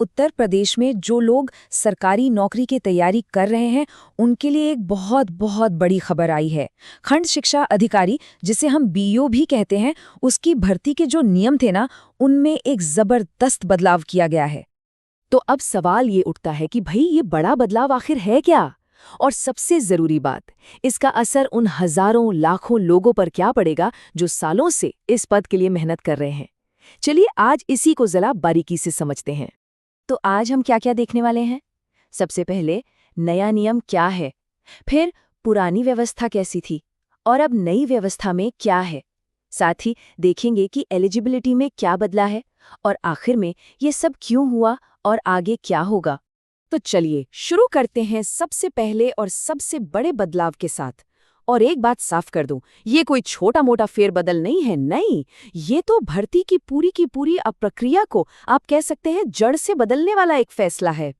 उत्तर प्रदेश में जो लोग सरकारी नौकरी की तैयारी कर रहे हैं उनके लिए एक बहुत बहुत बड़ी खबर आई है। खंड शिक्षा अधिकारी, जिसे हम बीईओ भी कहते हैं, उसकी भर्ती के जो नियम थे ना, उनमें एक जबरदस्त बदलाव किया गया है। तो अब सवाल ये उठता है कि भाई ये बड़ा बदलाव आखिर है क्या? और सबसे जरूरी बात, इसका असर उन हजारों लाखों लोगों पर क्या पड़ेगा जो सालों से इस पद के लिए मेहनत कर रहे हैं। चलिए आज इसी को जरा बारीकी से समझते हैं। तो आज हम क्या क्या देखने वाले हैं? सबसे पहले नया नियम क्या है, फिर पुरानी व्यवस्था कैसी थी और अब नई व्यवस्था में क्या है। साथ ही देखेंगे कि एलिजिबिलिटी में क्या बदला है और आखिर में ये सब क्यों हुआ और आगे क्या होगा। तो चलिए शुरू करते हैं सबसे पहले और सबसे बड़े बदलाव के साथ। और एक बात साफ कर दूं, ये कोई छोटा मोटा फेरबदल नहीं है, नहीं, ये तो भर्ती की पूरी प्रक्रिया को आप कह सकते हैं जड़ से बदलने वाला एक फैसला है।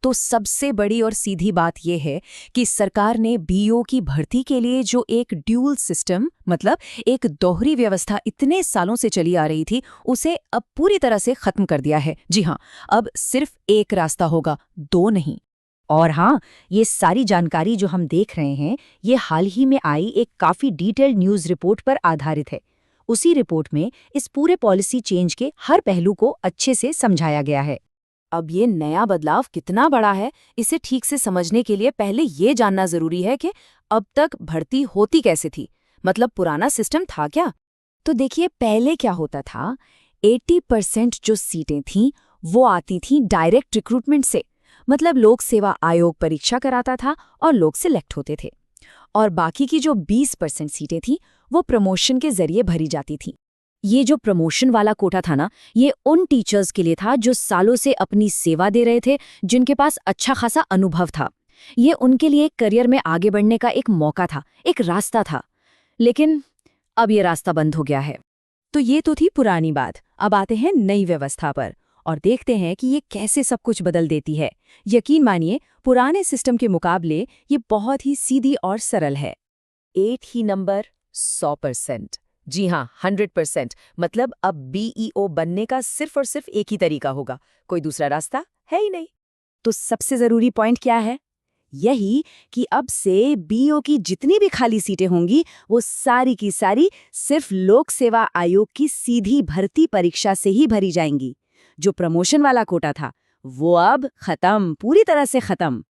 तो सबसे बड़ी और सीधी बात यह है कि सरकार ने बीईओ की भर्ती के लिए जो एक ड्यूल सिस्टम, मतलब एक दोहरी व्यवस्था इतने सालों से चली आ रही थी, उसे अब पूरी तरह से खत्म कर दिया है। जी हाँ, अब सिर्फ एक रास्ता होगा, दो नहीं। और हाँ, ये सारी जानकारी जो हम देख रहे हैं, ये हाल ही में आई एक काफी डिटेल्ड न्यूज़ रिपोर्ट पर आधारित है। उसी रिपोर्ट में इस पूरे पॉलिसी चेंज के हर पहलू को अच्छे से समझाया गया है। अब ये नया बदलाव कितना बड़ा है, इसे ठीक से समझने के लिए पहले ये जानना जरूरी है कि अब तक भर्ती होती कैसे थी, मतलब पुराना सिस्टम था क्या? तो देखिए, पहले क्या होता था, 80% जो सीटें थीं वो आती थीं डायरेक्ट रिक्रूटमेंट से, मतलब लोक सेवा आयोग परीक्षा कराता था और लोग सिलेक्ट होते थे। और बाकी की जो 20% सीटें थीं वो प्रमोशन के जरिए भरी जाती थीं। ये जो प्रमोशन वाला कोटा था ना, ये उन टीचर्स के लिए था जो सालों से अपनी सेवा दे रहे थे, जिनके पास अच्छा खासा अनुभव था। ये उनके लिए करियर में आगे बढ़ने का एक मौका था, एक रास्ता था। लेकिन अब ये रास्ता बंद हो गया है। तो ये तो थी पुरानी बात। अब आते हैं नई व्यवस्था पर और देखते हैं कि ये कैसे सब कुछ बदल देती है। यकीन मानिए, पुराने सिस्टम के मुकाबले ये बहुत ही सीधी और सरल है। एक ही नंबर, 100%। जी हाँ, 100%। मतलब अब बीईओ बनने का सिर्फ और सिर्फ एक ही तरीका होगा, कोई दूसरा रास्ता है ही नहीं। तो सबसे जरूरी पॉइंट क्या है? यही कि अब से बीईओ की जितनी भी खाली सीटें होंगी, वो सारी की सारी सिर्फ लोक सेवा आयोग की सीधी भर्ती परीक्षा से ही भरी जाएंगी। जो प्रमोशन वाला कोटा था वो अब खत्म, पूरी तरह से खत्म।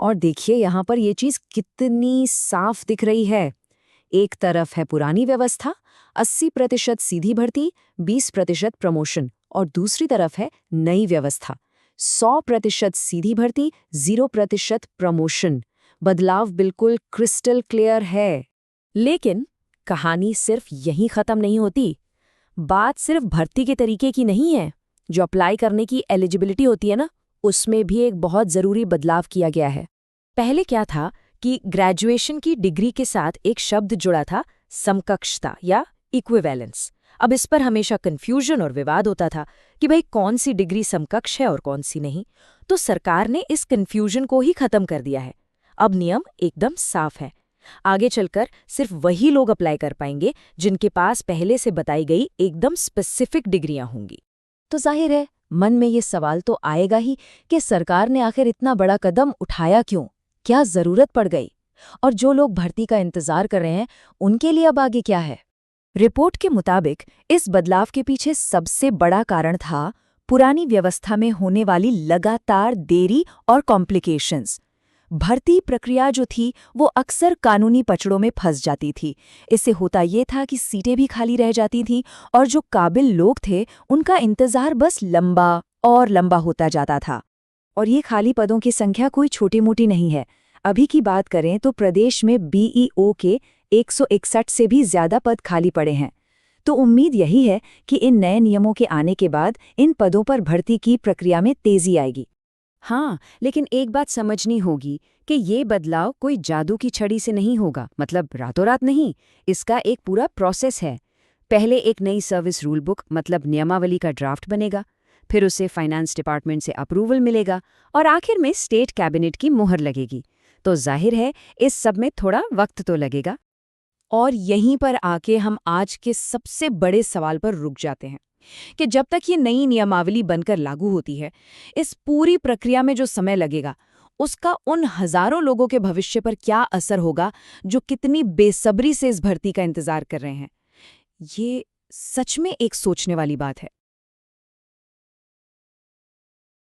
और देखिए यहाँ पर ये चीज कितनी साफ दिख रही है। एक तरफ है पुरानी व्यवस्था, 80% सीधी भर्ती, 20% प्रमोशन, और दूसरी तरफ है नई व्यवस्था, 100% सीधी भर्ती, 0% प्रमोशन। बदलाव बिल्कुल क्रिस्टल क्लियर है। लेकिन कहानी सिर्फ यहीं खत्म नहीं होती। बात सिर्फ भर्ती के तरीके की नहीं है। जो अप्लाई करने की एलिजिबिलिटी होती है ना, उसमें भी एक बहुत जरूरी बदलाव किया गया है। पहले क्या था कि ग्रेजुएशन की डिग्री के साथ एक शब्द जुड़ा था, समकक्षता या इक्विवेलेंस। अब इस पर हमेशा कंफ्यूजन और विवाद होता था कि भाई कौन सी डिग्री समकक्ष है और कौन सी नहीं। तो सरकार ने इस कंफ्यूजन को ही खत्म कर दिया है। अब नियम एकदम साफ है। आगे चलकर सिर्फ वही लोग अप्लाई कर पाएंगे जिनके पास पहले से बताई गई एकदम स्पेसिफिक डिग्रियां होंगी। तो जाहिर है मन में ये सवाल तो आएगा ही कि सरकार ने आखिर इतना बड़ा कदम उठाया क्यों, क्या जरूरत पड़ गई, और जो लोग भर्ती का इंतजार कर रहे हैं उनके लिए अब आगे क्या है। रिपोर्ट के मुताबिक इस बदलाव के पीछे सबसे बड़ा कारण था पुरानी व्यवस्था में होने वाली लगातार देरी और कॉम्प्लिकेशंस। भर्ती प्रक्रिया जो थी वो अक्सर कानूनी पचड़ों में फंस जाती थी। इससे होता ये था कि सीटें भी खाली रह जाती थीं और जो काबिल लोग थे उनका इंतजार बस लंबा और लंबा होता जाता था। और ये खाली पदों की संख्या कोई छोटी मोटी नहीं है। अभी की बात करें तो प्रदेश में बीईओ के 161 से भी ज्यादा पद खाली पड़े हैं। तो उम्मीद यही है कि इन नए नियमों के आने के बाद इन पदों पर भर्ती की प्रक्रिया में तेजी आएगी। हाँ, लेकिन एक बात समझनी होगी कि ये बदलाव कोई जादू की छड़ी से नहीं होगा, मतलब रातों रात नहीं। इसका एक पूरा प्रोसेस है। पहले एक नई सर्विस रूल बुक, मतलब नियमावली का ड्राफ्ट बनेगा, फिर उसे फाइनेंस डिपार्टमेंट से अप्रूवल मिलेगा और आखिर में स्टेट कैबिनेट की मुहर लगेगी। तो जाहिर है इस सब में थोड़ा वक्त तो लगेगा। और यहीं पर आके हम आज के सबसे बड़े सवाल पर रुक जाते हैं कि जब तक ये नई नियमावली बनकर लागू होती है, इस पूरी प्रक्रिया में जो समय लगेगा, उसका उन हजारों लोगों के भविष्य पर क्या असर होगा जो कितनी बेसब्री से इस भर्ती का इंतजार कर रहे हैं। ये सच में एक सोचने वाली बात है।